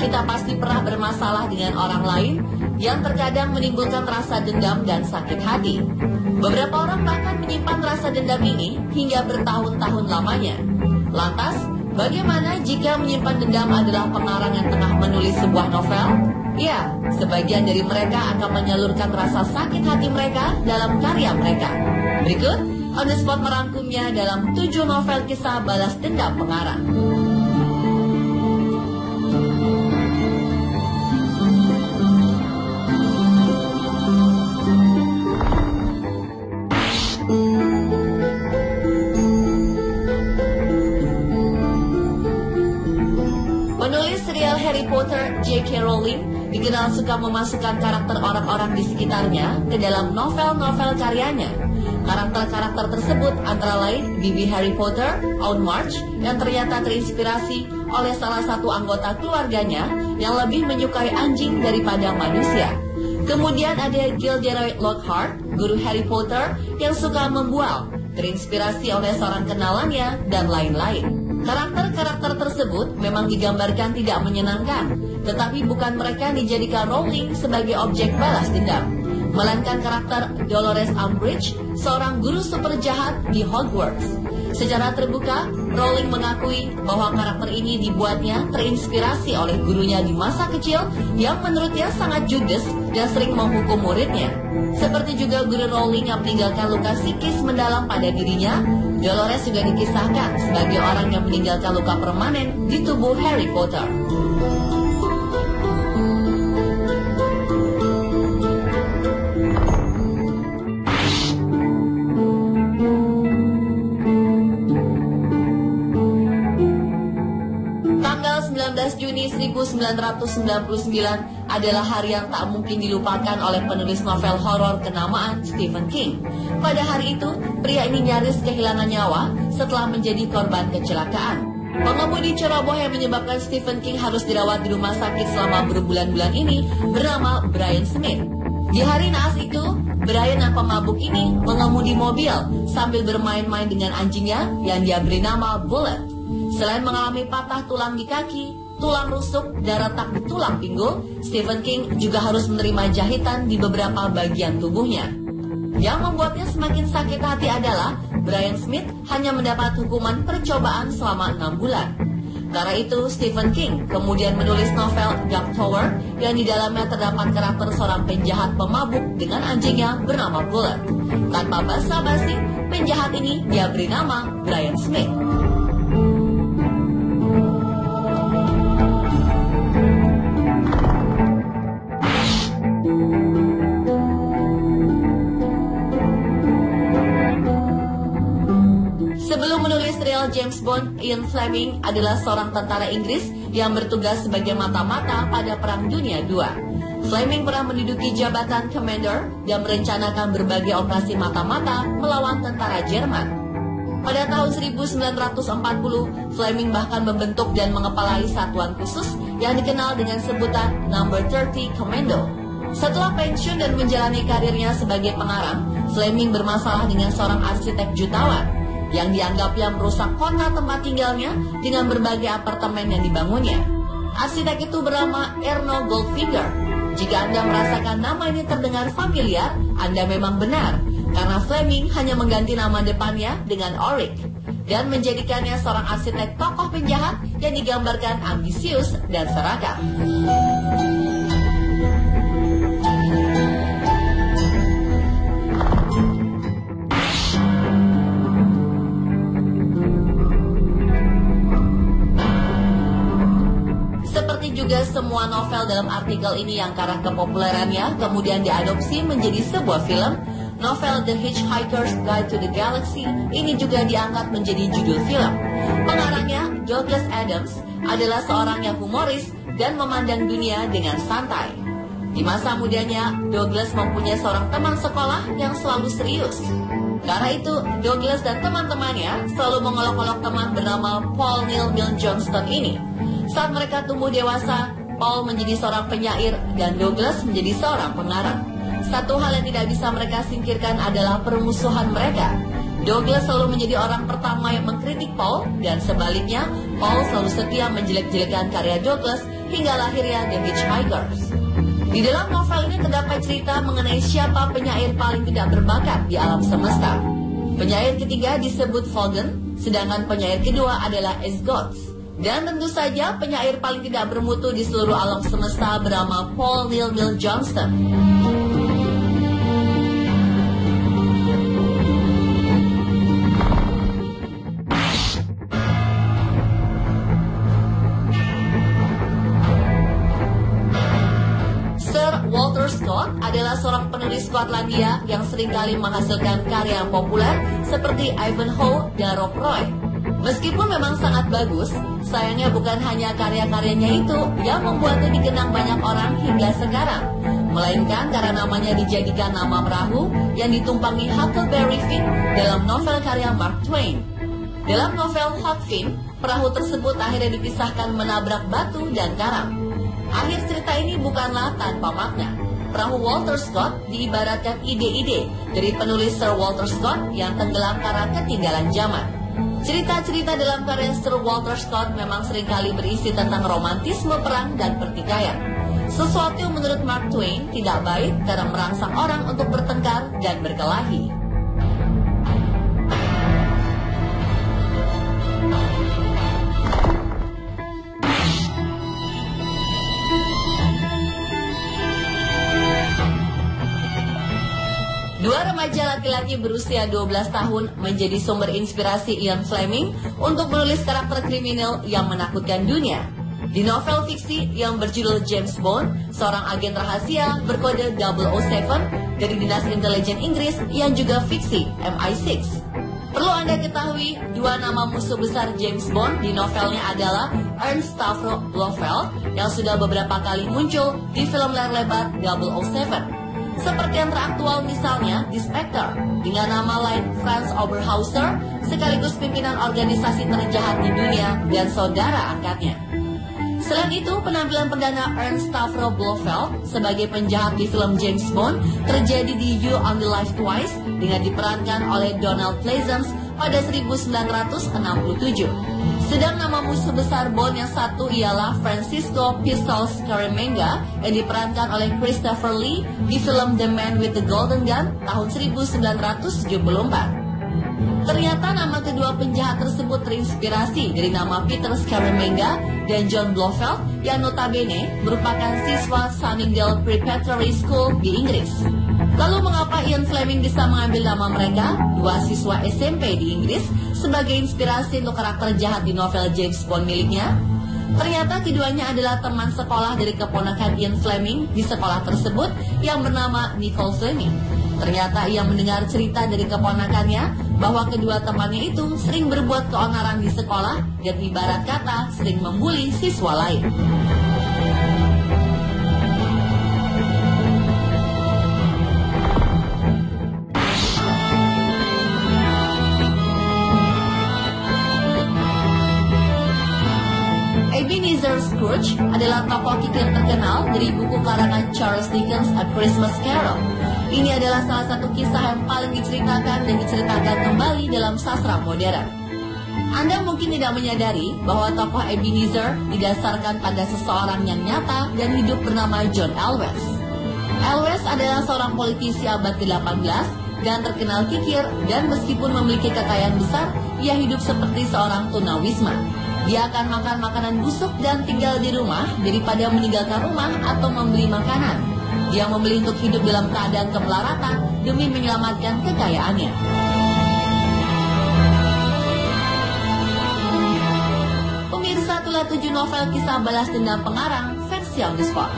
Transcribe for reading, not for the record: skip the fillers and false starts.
kita pasti pernah bermasalah dengan orang lain yang terkadang menimbulkan rasa dendam dan sakit hati. Beberapa orang bahkan menyimpan rasa dendam ini hingga bertahun-tahun lamanya. Lantas, bagaimana jika menyimpan dendam adalah pengarang yang tengah menulis sebuah novel? Ya, sebagian dari mereka akan menyalurkan rasa sakit hati mereka dalam karya mereka. Berikut, On The Spot merangkumnya dalam 7 novel kisah balas dendam pengarang. Penulis serial Harry Potter, J.K. Rowling, dikenal suka memasukkan karakter orang-orang di sekitarnya ke dalam novel-novel karyanya. Karakter-karakter tersebut antara lain Bibi Harry Potter, Aunt March, yang ternyata terinspirasi oleh salah satu anggota keluarganya yang lebih menyukai anjing daripada manusia. Kemudian ada Gilderoy Lockhart, guru Harry Potter yang suka membual, terinspirasi oleh seorang kenalannya, dan lain-lain. Karakter-karakter tersebut memang digambarkan tidak menyenangkan, tetapi bukan mereka yang dijadikan Rowling sebagai objek balas dendam, melainkan karakter Dolores Umbridge, seorang guru super jahat di Hogwarts. Secara terbuka, Rowling mengakui bahwa karakter ini dibuatnya terinspirasi oleh gurunya di masa kecil yang menurutnya sangat judes dan sering menghukum muridnya. Seperti juga guru Rowling yang meninggalkan luka psikis mendalam pada dirinya, Dolores juga dikisahkan sebagai orang yang meninggalkan luka permanen di tubuh Harry Potter. Tanggal 19 Juni 1999 adalah hari yang tak mungkin dilupakan oleh penulis novel horor kenamaan Stephen King. Pada hari itu, pria ini nyaris kehilangan nyawa setelah menjadi korban kecelakaan. Pengemudi ceroboh yang menyebabkan Stephen King harus dirawat di rumah sakit selama berbulan-bulan ini bernama Brian Smith. Di hari naas itu, Brian yang pemabuk ini mengemudi mobil sambil bermain-main dengan anjingnya yang dia beri nama Bullet. Selain mengalami patah tulang di kaki, tulang rusuk, dan retak di tulang pinggul, Stephen King juga harus menerima jahitan di beberapa bagian tubuhnya. Yang membuatnya semakin sakit hati adalah Brian Smith hanya mendapat hukuman percobaan selama 6 bulan. Karena itu, Stephen King kemudian menulis novel Dark Tower yang di dalamnya terdapat karakter seorang penjahat pemabuk dengan anjingnya bernama Bullet. Tanpa basa-basi, penjahat ini dia beri nama Brian Smith. Sebelum menulis serial James Bond, Ian Fleming adalah seorang tentara Inggris yang bertugas sebagai mata-mata pada Perang Dunia II. Fleming pernah menduduki jabatan Commander dan merencanakan berbagai operasi mata-mata melawan tentara Jerman. Pada tahun 1940, Fleming bahkan membentuk dan mengepalai satuan khusus yang dikenal dengan sebutan Number 30 Commando. Setelah pensiun dan menjalani karirnya sebagai pengarang, Fleming bermasalah dengan seorang arsitek jutawan yang dianggapnya merusak kota tempat tinggalnya dengan berbagai apartemen yang dibangunnya. Arsitek itu bernama Erno Goldfinger. Jika Anda merasakan nama ini terdengar familiar, Anda memang benar, karena Fleming hanya mengganti nama depannya dengan Ulrich dan menjadikannya seorang arsitek tokoh penjahat yang digambarkan ambisius dan serakah. Juga semua novel dalam artikel ini yang karena kepopulerannya kemudian diadopsi menjadi sebuah film, novel The Hitchhiker's Guide to the Galaxy ini juga diangkat menjadi judul film. Pengarangnya, Douglas Adams, adalah seorang yang humoris dan memandang dunia dengan santai. Di masa mudanya, Douglas mempunyai seorang teman sekolah yang selalu serius. Karena itu, Douglas dan teman-temannya selalu mengolok-olok teman bernama Paul Neil Johnston ini. Saat mereka tumbuh dewasa, Paul menjadi seorang penyair dan Douglas menjadi seorang pengarang. Satu hal yang tidak bisa mereka singkirkan adalah permusuhan mereka. Douglas selalu menjadi orang pertama yang mengkritik Paul, dan sebaliknya, Paul selalu setia menjelek-jelekan karya Douglas hingga lahirnya The Hitchhikers. Di dalam novel ini terdapat cerita mengenai siapa penyair paling tidak berbakat di alam semesta. Penyair ketiga disebut Fogan, sedangkan penyair kedua adalah Esgoth. Dan tentu saja penyair paling tidak bermutu di seluruh alam semesta bernama Paul Neal Johnston. Walter Scott adalah seorang penulis Skotlandia yang seringkali menghasilkan karya populer seperti Ivanhoe dan Rob Roy. Meskipun memang sangat bagus, sayangnya bukan hanya karya-karyanya itu yang membuatnya dikenang banyak orang hingga sekarang, melainkan karena namanya dijadikan nama perahu yang ditumpangi Huckleberry Finn dalam novel karya Mark Twain. Dalam novel Huck Finn, perahu tersebut akhirnya dipisahkan menabrak batu dan karang. Akhir cerita ini bukanlah tanpa makna. Perahu Walter Scott diibaratkan ide-ide dari penulis Sir Walter Scott yang tenggelam karena ketinggalan zaman. Cerita-cerita dalam karya Sir Walter Scott memang seringkali berisi tentang romantisme perang dan pertikaian. Sesuatu yang menurut Mark Twain tidak baik karena merangsang orang untuk bertengkar dan berkelahi. Dua remaja laki-laki berusia 12 tahun menjadi sumber inspirasi Ian Fleming untuk menulis karakter kriminal yang menakutkan dunia. Di novel fiksi yang berjudul James Bond, seorang agen rahasia berkode 007 dari Dinas Intelijen Inggris yang juga fiksi, MI6. Perlu Anda ketahui, dua nama musuh besar James Bond di novelnya adalah Ernst Stavro Blofeld yang sudah beberapa kali muncul di film layar lebar 007. Seperti yang teraktual misalnya di Spectre dengan nama lain Franz Oberhauser, sekaligus pimpinan organisasi terjahat di dunia dan saudara angkatnya. Selain itu, penampilan perdana Ernst Stavro Blofeld sebagai penjahat di film James Bond terjadi di You Only Live Twice dengan diperankan oleh Donald Pleasence pada 1967. Sedang nama musuh besar Bond yang satu ialah Francisco Pistols Scaramanga yang diperankan oleh Christopher Lee di film The Man with the Golden Gun tahun 1974. Ternyata nama kedua penjahat tersebut terinspirasi dari nama Peter Scaramanga dan John Blofeld yang notabene merupakan siswa Sunningdale Preparatory School di Inggris. Lalu mengapa Ian Fleming bisa mengambil nama mereka, dua siswa SMP di Inggris, sebagai inspirasi untuk karakter jahat di novel James Bond miliknya? Ternyata keduanya adalah teman sekolah dari keponakan Ian Fleming di sekolah tersebut yang bernama Nicole Fleming. Ternyata ia mendengar cerita dari keponakannya bahwa kedua temannya itu sering berbuat keonaran di sekolah dan ibarat kata sering membuli siswa lain. Ebenezer Scrooge adalah tokoh kikir terkenal dari buku karangan Charles Dickens A Christmas Carol. Ini adalah salah satu kisah yang paling diceritakan dan diceritakan kembali dalam sastra modern. Anda mungkin tidak menyadari bahwa tokoh Ebenezer didasarkan pada seseorang yang nyata dan hidup bernama John Elwes. Elwes adalah seorang politisi abad ke-18 dan terkenal kikir, dan meskipun memiliki kekayaan besar, ia hidup seperti seorang tunawisma. Dia akan makan makanan busuk dan tinggal di rumah daripada meninggalkan rumah atau membeli makanan. Dia memilih untuk hidup dalam keadaan kemelaratan demi menyelamatkan kekayaannya. Pemirsa, itulah 7 novel kisah balas dendam pengarang versi on the spot.